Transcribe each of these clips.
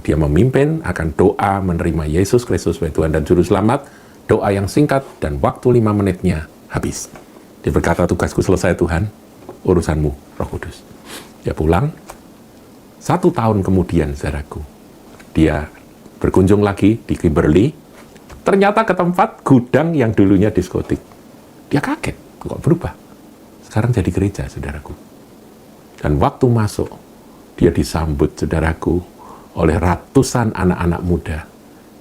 Dia memimpin akan doa menerima Yesus Kristus sebagai Tuhan dan Juru Selamat. Doa yang singkat dan waktu 5 menitnya habis. Dia berkata, tugasku selesai Tuhan, urusanmu Roh Kudus. Dia pulang. 1 tahun kemudian, saudaraku, dia berkunjung lagi di Kimberley. Ternyata ke tempat gudang yang dulunya diskotik. Dia kaget, kok berubah. Sekarang jadi gereja, saudaraku. Dan waktu masuk, dia disambut, saudaraku, oleh ratusan anak-anak muda,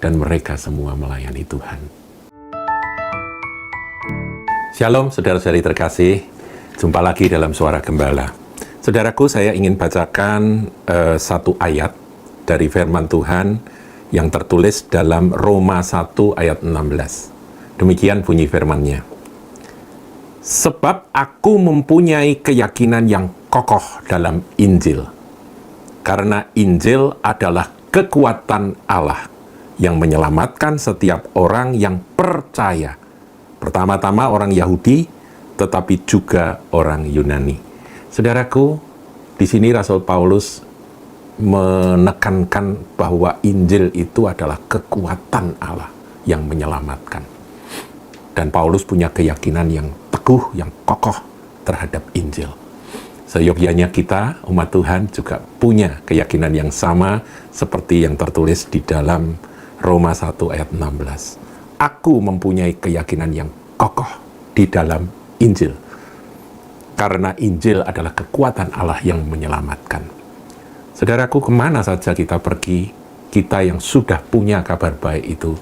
dan mereka semua melayani Tuhan. Shalom, saudara-saudari terkasih. Jumpa lagi dalam Suara Gembala. Saudaraku, saya ingin bacakan satu ayat dari firman Tuhan yang tertulis dalam Roma 1 ayat 16. Demikian bunyi firman-Nya. Sebab aku mempunyai keyakinan yang kokoh dalam Injil. Karena Injil adalah kekuatan Allah yang menyelamatkan setiap orang yang percaya. Pertama-tama orang Yahudi, tetapi juga orang Yunani. Saudaraku, di sini Rasul Paulus menekankan bahwa Injil itu adalah kekuatan Allah yang menyelamatkan. Dan Paulus punya keyakinan yang teguh, yang kokoh terhadap Injil. Seyogyanya kita, umat Tuhan, juga punya keyakinan yang sama seperti yang tertulis di dalam Roma 1 ayat 16. Aku mempunyai keyakinan yang kokoh di dalam Injil. Karena Injil adalah kekuatan Allah yang menyelamatkan. Saudaraku, kemana saja kita pergi, kita yang sudah punya kabar baik itu,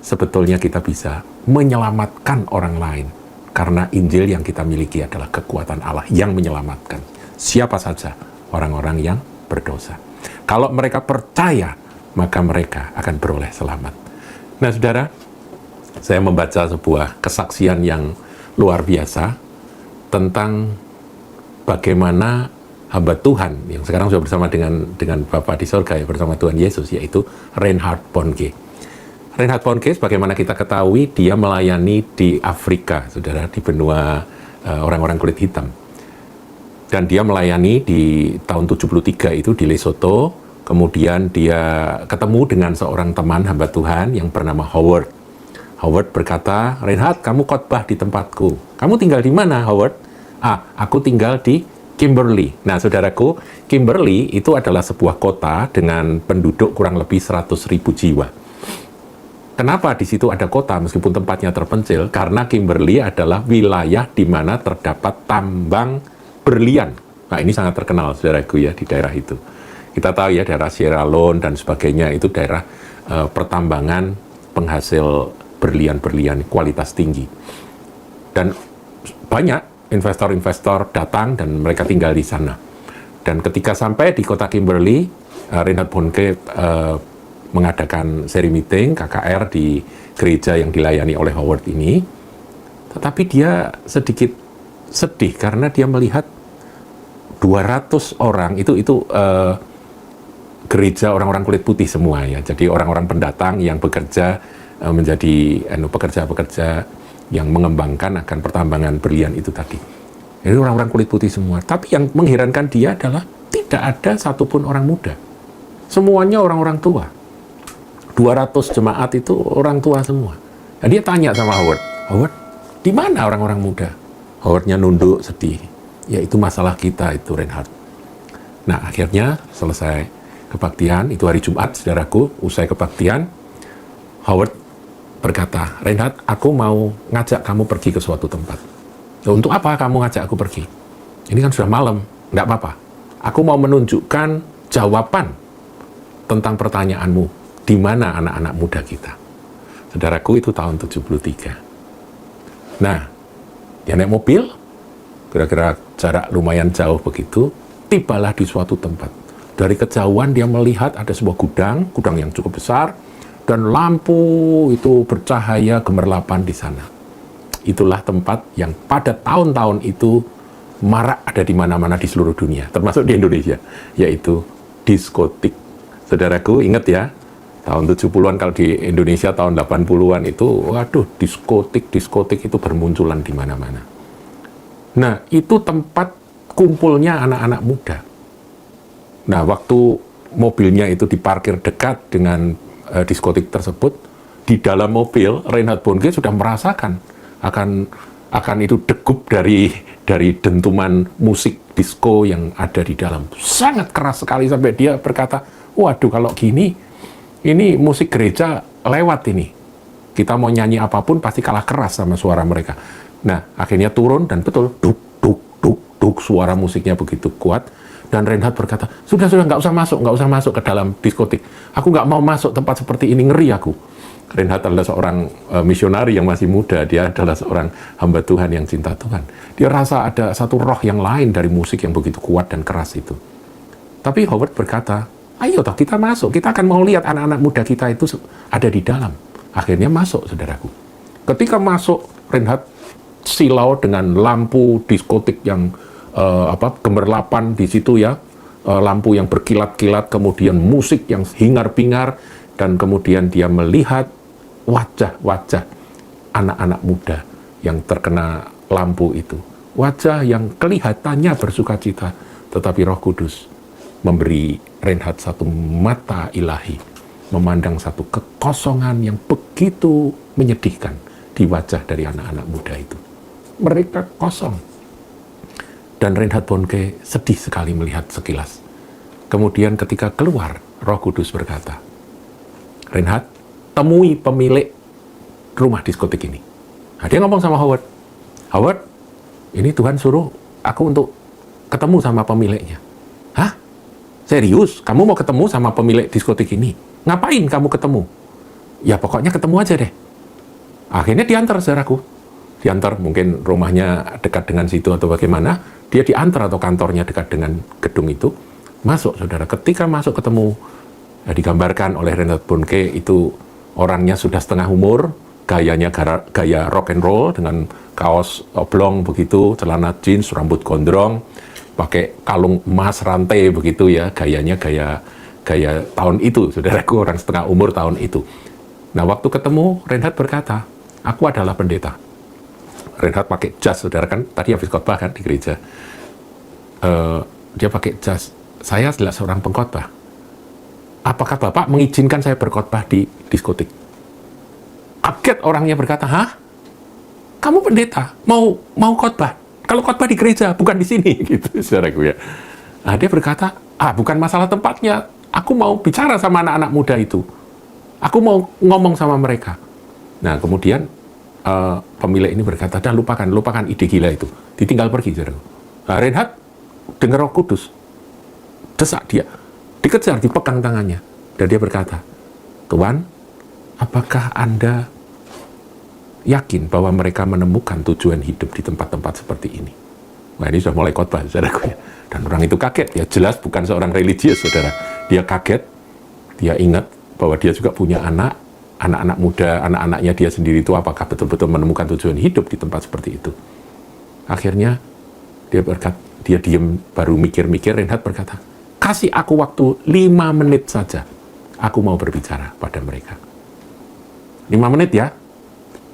sebetulnya kita bisa menyelamatkan orang lain. Karena Injil yang kita miliki adalah kekuatan Allah yang menyelamatkan siapa saja orang-orang yang berdosa. Kalau mereka percaya, maka mereka akan beroleh selamat. Nah, saudara, saya membaca sebuah kesaksian yang luar biasa tentang bagaimana hamba Tuhan yang sekarang sudah bersama dengan Bapa di sorga, ya, bersama Tuhan Yesus, yaitu Reinhard Bonnke. Reinhard Bonnke, sebagaimana kita ketahui, dia melayani di Afrika, saudara, di benua orang-orang kulit hitam. Dan dia melayani di tahun 73 itu di Lesotho. Kemudian dia ketemu dengan seorang teman hamba Tuhan yang bernama Howard. Howard berkata, Reinhard, kamu khotbah di tempatku. Kamu tinggal di mana, Howard? Aku tinggal di Kimberley. Nah, saudaraku, Kimberley itu adalah sebuah kota dengan penduduk kurang lebih 100.000 jiwa. Kenapa di situ ada kota meskipun tempatnya terpencil? Karena Kimberley adalah wilayah di mana terdapat tambang berlian. Nah, ini sangat terkenal, saudaraku, ya, di daerah itu. Kita tahu ya, daerah Sierra Leone dan sebagainya itu daerah pertambangan penghasil berlian-berlian kualitas tinggi. Dan banyak investor-investor datang dan mereka tinggal di sana. Dan ketika sampai di kota Kimberley, Reinhard Bonnke mengadakan seri meeting KKR di gereja yang dilayani oleh Howard ini. Tetapi dia sedikit sedih karena dia melihat 200 orang itu gereja orang-orang kulit putih semua, ya. Jadi orang-orang pendatang yang bekerja menjadi pekerja-pekerja yang mengembangkan akan pertambangan berlian itu tadi. Ini orang-orang kulit putih semua. Tapi yang mengherankan dia adalah tidak ada satupun orang muda. Semuanya orang-orang tua. 200 jemaat itu orang tua semua. Nah, dia tanya sama Howard, Howard, di mana orang-orang muda? Howardnya nunduk sedih. Ya, itu masalah kita itu, Reinhard. Nah, akhirnya selesai kebaktian, itu hari Jumat, saudaraku, usai kebaktian, Howard berkata, Reinhard, aku mau ngajak kamu pergi ke suatu tempat. Nah, untuk apa kamu ngajak aku pergi? Ini kan sudah malam, nggak apa-apa. Aku mau menunjukkan jawaban tentang pertanyaanmu. Di mana anak-anak muda kita? Saudaraku, itu tahun 73. Nah, dia naik mobil, kira-kira jarak lumayan jauh begitu, tibalah di suatu tempat. Dari kejauhan dia melihat ada sebuah gudang yang cukup besar, dan lampu itu bercahaya gemerlapan di sana. Itulah tempat yang pada tahun-tahun itu marak ada di mana-mana di seluruh dunia, termasuk di Indonesia, yaitu diskotik. Saudaraku, ingat ya, tahun 70-an kalau di Indonesia tahun 80-an itu, waduh, diskotik itu bermunculan di mana-mana. Nah, itu tempat kumpulnya anak-anak muda. Nah, waktu mobilnya itu diparkir dekat dengan diskotik tersebut, di dalam mobil Reinhard Bonnke sudah merasakan akan itu degup dari dentuman musik disco yang ada di dalam. Sangat keras sekali sampai dia berkata, waduh kalau gini, ini musik gereja lewat ini. Kita mau nyanyi apapun pasti kalah keras sama suara mereka. Nah, akhirnya turun dan betul, duk, duk, duk, duk, suara musiknya begitu kuat. Dan Reinhard berkata, sudah, nggak usah masuk ke dalam diskotik. Aku nggak mau masuk tempat seperti ini, ngeri aku. Reinhard adalah seorang misionari yang masih muda. Dia adalah seorang hamba Tuhan yang cinta Tuhan. Dia rasa ada satu roh yang lain dari musik yang begitu kuat dan keras itu. Tapi Howard berkata, ayo toh kita masuk. Kita akan mau lihat anak-anak muda kita itu ada di dalam. Akhirnya masuk, saudaraku. Ketika masuk, Reinhard silau dengan lampu diskotik yang gemerlapan di situ ya, lampu yang berkilat-kilat, kemudian musik yang hingar-bingar, dan kemudian dia melihat wajah-wajah anak-anak muda yang terkena lampu itu. Wajah yang kelihatannya bersukacita, tetapi Roh Kudus memberi Reinhard satu mata ilahi, memandang satu kekosongan yang begitu menyedihkan di wajah dari anak-anak muda itu. Mereka kosong. Dan Reinhard Bonnke sedih sekali melihat sekilas. Kemudian ketika keluar, Roh Kudus berkata, Reinhard, temui pemilik rumah diskotik ini. Nah, dia ngomong sama Howard, Howard, ini Tuhan suruh aku untuk ketemu sama pemiliknya. Hah? Serius? Kamu mau ketemu sama pemilik diskotik ini? Ngapain kamu ketemu? Ya pokoknya ketemu aja deh. Akhirnya diantar, saudaraku. Diantar, mungkin rumahnya dekat dengan situ atau bagaimana. Dia diantar atau kantornya dekat dengan gedung itu. Masuk, saudara. Ketika masuk ketemu, digambarkan oleh Reinhard Bonnke itu orangnya sudah setengah umur, gayanya gaya rock and roll dengan kaos oblong begitu, celana jeans, rambut gondrong, pakai kalung emas rantai begitu ya, gayanya gaya tahun itu, saudaraku, orang setengah umur tahun itu. Nah, waktu ketemu, Reinhard berkata, aku adalah pendeta. Reinhard pakai jas, saudara, kan tadi habis khotbah kan di gereja. Dia pakai jas. Saya adalah seorang pengkhotbah. Apakah Bapak mengizinkan saya berkhotbah di diskotik? Kaget orangnya berkata, hah? Kamu pendeta? Mau khotbah? Kalau khotbah di gereja, bukan di sini, gitu, saudaraku ya. Nah, dia berkata, bukan masalah tempatnya. Aku mau bicara sama anak-anak muda itu. Aku mau ngomong sama mereka. Nah, kemudian pemilik ini berkata, dah lupakan ide gila itu. Ditinggal pergi, saudaraku. Nah, Reinhard dengar Roh Kudus. Desak dia. Dikejar, dipegang tangannya. Dan dia berkata, Tuhan, apakah Anda yakin bahwa mereka menemukan tujuan hidup di tempat-tempat seperti ini? Nah, ini sudah mulai khotbah, saudaraku ya. Dan orang itu kaget, ya jelas bukan seorang religius, saudara. Dia kaget, dia ingat bahwa dia juga punya anak-anak muda, anak-anaknya dia sendiri itu apakah betul-betul menemukan tujuan hidup di tempat seperti itu. Akhirnya, dia diam, baru mikir-mikir. Reinhard berkata, kasih aku waktu 5 menit saja, aku mau berbicara pada mereka. 5 menit ya?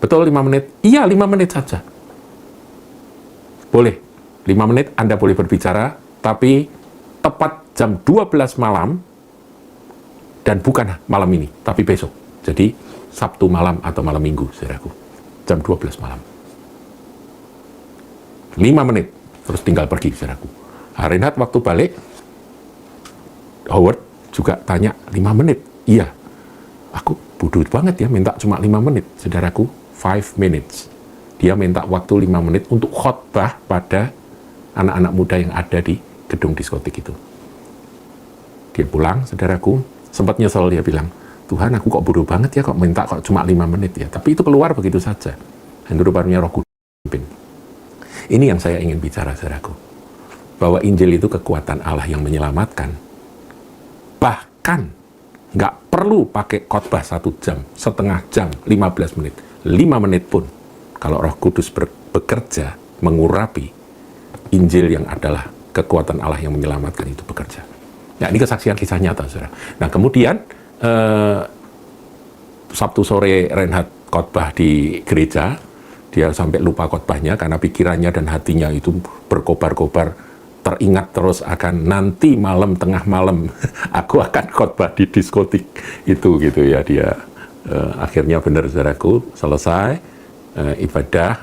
Betul 5 menit? Iya, 5 menit saja. Boleh, 5 menit Anda boleh berbicara, tapi tepat jam 12 malam, dan bukan malam ini, tapi besok. Jadi, Sabtu malam atau malam Minggu, saudaraku. Jam 12 malam. 5 menit, terus tinggal pergi, saudaraku. Reinhard waktu balik, Howard juga tanya, 5 menit? Iya. Aku bodoh banget ya, minta cuma 5 menit. Saudaraku, 5 minutes. Dia minta waktu 5 menit untuk khotbah pada anak-anak muda yang ada di gedung diskotik itu. Dia pulang, saudaraku, sempat nyesel, dia bilang, Tuhan, aku kok bodoh banget ya, kok minta kok cuma 5 menit ya. Tapi itu keluar begitu saja. Dan rupanya Roh Kudus pimpin. Ini yang saya ingin bicara, saudaraku. Bahwa Injil itu kekuatan Allah yang menyelamatkan. Bahkan nggak perlu pakai khotbah 1 jam, setengah jam, 15 menit. 5 menit pun, kalau Roh Kudus bekerja, mengurapi Injil yang adalah kekuatan Allah yang menyelamatkan itu bekerja. Nah, ini kesaksian kisah nyata, saudara. Nah, kemudian Sabtu sore Reinhard khotbah di gereja, dia sampai lupa khotbahnya karena pikirannya dan hatinya itu berkobar-kobar teringat terus akan nanti malam, tengah malam aku akan khotbah di diskotik itu gitu ya. Dia akhirnya benar saudaraku, selesai ibadah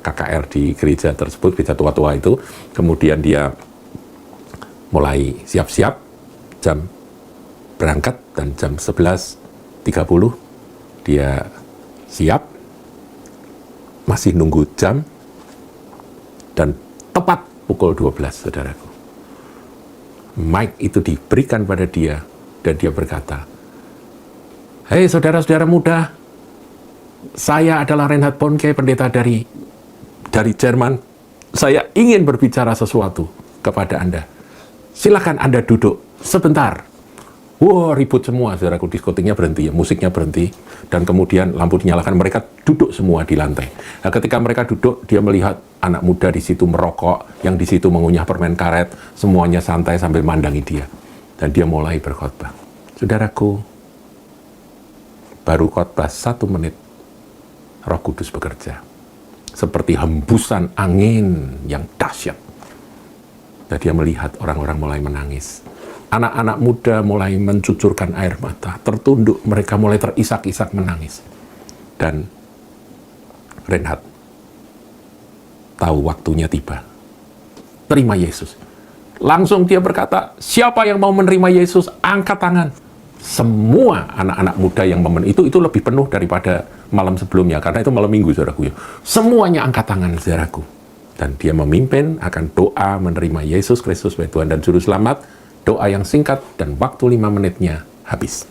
KKR di gereja tersebut, gereja tua-tua itu. Kemudian dia mulai siap-siap, jam berangkat, dan jam 11.30 dia siap, masih nunggu jam, dan tepat pukul 12, saudaraku, mic itu diberikan pada dia, dan dia berkata, "Hei saudara-saudara muda, saya adalah Reinhard Bonnke, pendeta dari Jerman. Saya ingin berbicara sesuatu kepada Anda. Silakan Anda duduk sebentar." Wah, ribut semua, saudaraku. Diskotiknya berhenti, musiknya berhenti, dan kemudian lampu dinyalakan. Mereka duduk semua di lantai. Nah, ketika mereka duduk, dia melihat anak muda di situ merokok, yang di situ mengunyah permen karet, semuanya santai sambil mandangi dia. Dan dia mulai berkhotbah. Saudaraku, baru khotbah 1 menit, Roh Kudus bekerja. Seperti hembusan angin yang dahsyat. Dan dia melihat orang-orang mulai menangis. Anak-anak muda mulai mencucurkan air mata, tertunduk, mereka mulai terisak-isak menangis. Dan Reinhard tahu waktunya tiba. Terima Yesus. Langsung dia berkata, siapa yang mau menerima Yesus, angkat tangan. Semua anak-anak muda yang itu lebih penuh daripada malam sebelumnya, karena itu malam minggu, saudaraku. Semuanya angkat tangan, saudaraku. Dan dia memimpin akan doa menerima Yesus Kristus sebagai Tuhan dan Juru Selamat. Doa yang singkat, dan waktu 5 menitnya habis.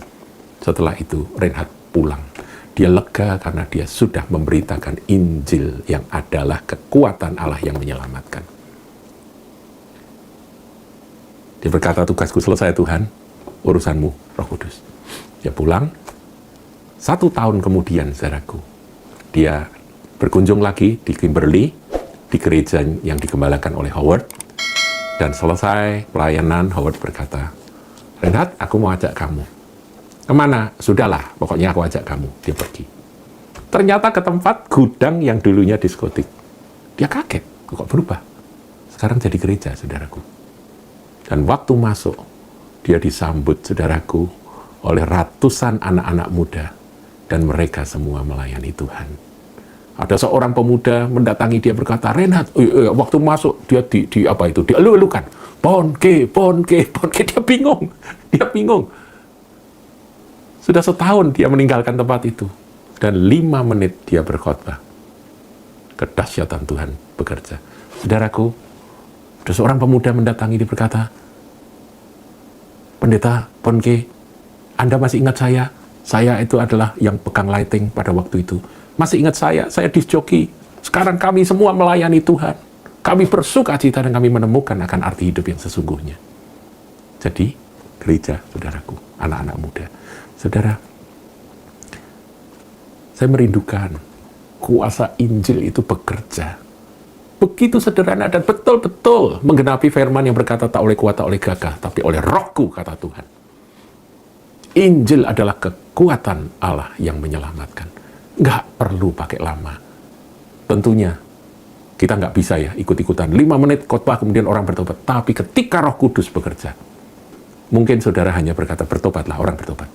Setelah itu Reinhard pulang. Dia lega karena dia sudah memberitakan Injil yang adalah kekuatan Allah yang menyelamatkan. Dia berkata, tugasku selesai Tuhan, urusanmu Roh Kudus. Dia pulang. 1 tahun kemudian, saudaraku, dia berkunjung lagi di Kimberley, di gereja yang digembalakan oleh Howard. Dan selesai pelayanan, Howard berkata, Reinhard, aku mau ajak kamu. Kemana? Sudahlah, pokoknya aku ajak kamu. Dia pergi. Ternyata ke tempat gudang yang dulunya diskotik. Dia kaget, kok berubah. Sekarang jadi gereja, saudaraku. Dan waktu masuk, dia disambut, saudaraku, oleh ratusan anak-anak muda. Dan mereka semua melayani Tuhan. Ada seorang pemuda mendatangi dia berkata, Reinhard, waktu masuk dia dielu-elukan. Bonnke, dia bingung. Sudah setahun dia meninggalkan tempat itu. Dan 5 menit dia berkhotbah. Kedahsyatan Tuhan bekerja. Saudaraku, ada seorang pemuda mendatangi dia berkata, Pendeta Bonnke, Anda masih ingat saya? Saya itu adalah yang pegang lighting pada waktu itu. Masih ingat saya disc jockey. Sekarang kami semua melayani Tuhan. Kami bersuka cita dan kami menemukan akan arti hidup yang sesungguhnya. Jadi, gereja, saudaraku, anak-anak muda. Saudara, saya merindukan kuasa Injil itu bekerja. Begitu sederhana dan betul-betul menggenapi firman yang berkata tak oleh kuat, tak oleh gagah, tapi oleh Rohku, kata Tuhan. Injil adalah kekuatan Allah yang menyelamatkan. Nggak perlu pakai lama. Tentunya kita nggak bisa ya ikut-ikutan 5 menit khotbah kemudian orang bertobat. Tapi ketika Roh Kudus bekerja, mungkin saudara hanya berkata bertobatlah, orang bertobat.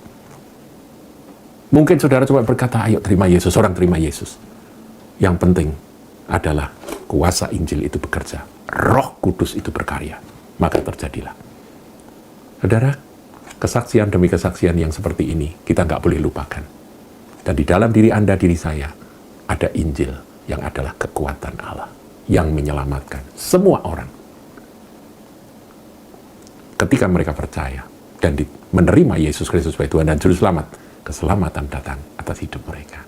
Mungkin saudara cuma berkata ayo terima Yesus, orang terima Yesus. Yang penting adalah kuasa Injil itu bekerja, Roh Kudus itu berkarya, maka terjadilah. Saudara, kesaksian demi kesaksian yang seperti ini kita nggak boleh lupakan. Dan di dalam diri Anda, diri saya, ada Injil yang adalah kekuatan Allah yang menyelamatkan semua orang. Ketika mereka percaya dan menerima Yesus Kristus sebagai Tuhan dan Juru Selamat, keselamatan datang atas hidup mereka.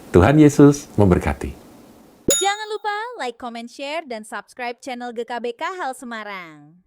Tuhan Yesus memberkati. Jangan lupa like, comment, share, dan subscribe channel GKBK Hal Semarang.